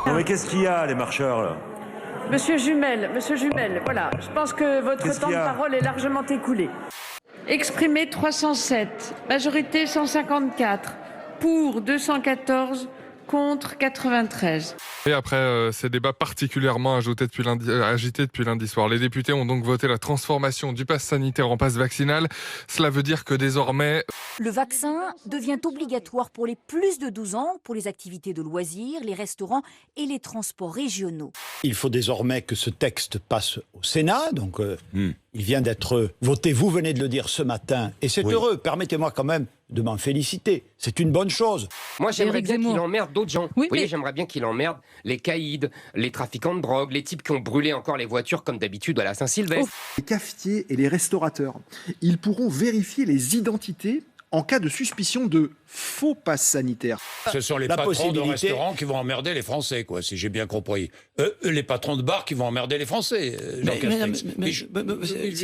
Non mais qu'est-ce qu'il y a, les marcheurs, là? Monsieur Jumel, voilà, je pense que votre temps de parole est largement écoulé. Exprimé 307, majorité 154, pour 214, contre 93. Et après ces débats particulièrement agités depuis lundi soir, les députés ont donc voté la transformation du pass sanitaire en pass vaccinal. Cela veut dire que désormais... Le vaccin devient obligatoire pour les plus de 12 ans, pour les activités de loisirs, les restaurants et les transports régionaux. Il faut désormais que ce texte passe au Sénat, donc il vient d'être voté, vous venez de le dire ce matin, et c'est heureux, permettez-moi quand même de m'en féliciter, c'est une bonne chose. Moi j'aimerais bien qu'il emmerde d'autres gens, vous voyez, j'aimerais bien qu'il emmerde les caïds, les trafiquants de drogue, les types qui ont brûlé encore les voitures comme d'habitude à la Saint-Sylvestre. Les cafetiers et les restaurateurs, ils pourront vérifier les identités en cas de suspicion de faux pass sanitaires. Ce sont les patrons de restaurants qui vont emmerder les Français, quoi, si j'ai bien compris. Les patrons de bars qui vont emmerder les Français.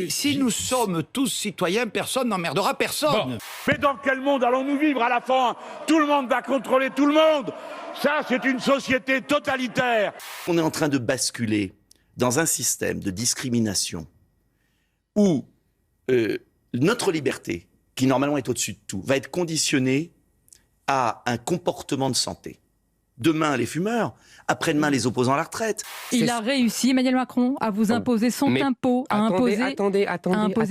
Si nous sommes tous citoyens, personne n'emmerdera personne. Bon. Mais dans quel monde allons-nous vivre à la fin? Tout le monde va contrôler tout le monde. Ça, c'est une société totalitaire. On est en train de basculer dans un système de discrimination où notre liberté, qui normalement est au-dessus de tout, va être conditionnée à un comportement de santé. Demain, les fumeurs, après-demain, les opposants à la retraite. Il a réussi, Emmanuel Macron, à vous imposer son tempo, à imposer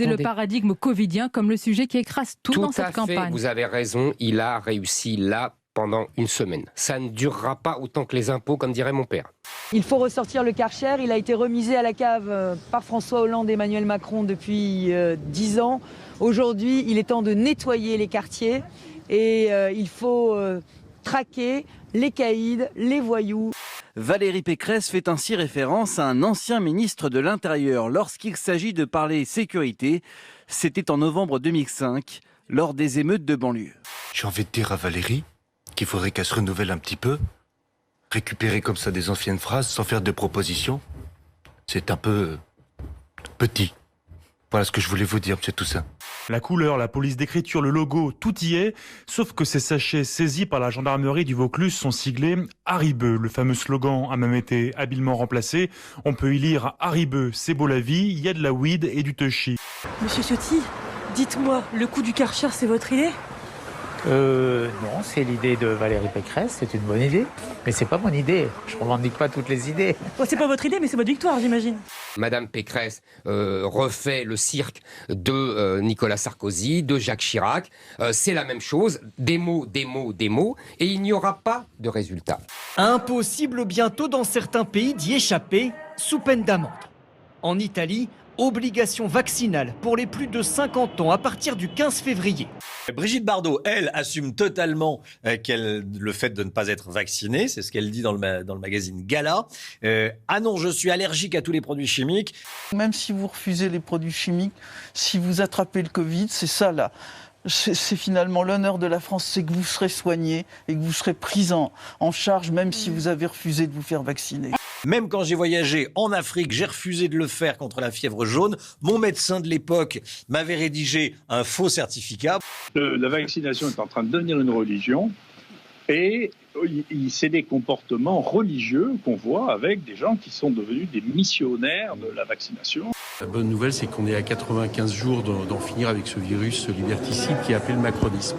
le paradigme covidien comme le sujet qui écrase tout dans cette campagne. Vous avez raison, il a réussi là pendant une semaine. Ça ne durera pas autant que les impôts, comme dirait mon père. Il faut ressortir le Karcher. Il a été remisé à la cave par François Hollande et Emmanuel Macron depuis 10 ans. Aujourd'hui, il est temps de nettoyer les quartiers et il faut traquer les caïds, les voyous. Valérie Pécresse fait ainsi référence à un ancien ministre de l'Intérieur lorsqu'il s'agit de parler sécurité. C'était en novembre 2005, lors des émeutes de banlieue. J'ai envie de dire à Valérie qu'il faudrait qu'elle se renouvelle un petit peu. Récupérer comme ça des anciennes phrases sans faire de propositions, c'est un peu petit. Voilà ce que je voulais vous dire, monsieur Toussaint. La couleur, la police d'écriture, le logo, tout y est, sauf que ces sachets saisis par la gendarmerie du Vaucluse sont siglés Haribeu. Le fameux slogan a même été habilement remplacé. On peut y lire Haribeu, c'est beau la vie, il y a de la weed et du touchy. Monsieur Ciotti, dites-moi, le coup du Karcher, c'est votre idée ? Non, c'est l'idée de Valérie Pécresse, c'est une bonne idée. Mais c'est pas mon idée, je revendique pas toutes les idées. C'est pas votre idée, mais c'est votre victoire, j'imagine. Madame Pécresse refait le cirque de Nicolas Sarkozy, de Jacques Chirac. C'est la même chose, des mots, et il n'y aura pas de résultat. Impossible bientôt dans certains pays d'y échapper, sous peine d'amende. En Italie, obligation vaccinale pour les plus de 50 ans à partir du 15 février. Brigitte Bardot, elle, assume totalement le fait de ne pas être vaccinée. C'est ce qu'elle dit dans le magazine Gala. Ah non, je suis allergique à tous les produits chimiques. Même si vous refusez les produits chimiques, si vous attrapez le Covid, c'est ça là. C'est finalement l'honneur de la France, c'est que vous serez soigné et que vous serez pris en charge, même si vous avez refusé de vous faire vacciner. Même quand j'ai voyagé en Afrique, j'ai refusé de le faire contre la fièvre jaune. Mon médecin de l'époque m'avait rédigé un faux certificat. La vaccination est en train de devenir une religion et c'est des comportements religieux qu'on voit avec des gens qui sont devenus des missionnaires de la vaccination. La bonne nouvelle, c'est qu'on est à 95 jours d'en finir avec ce virus liberticide qui est appelé le macronisme.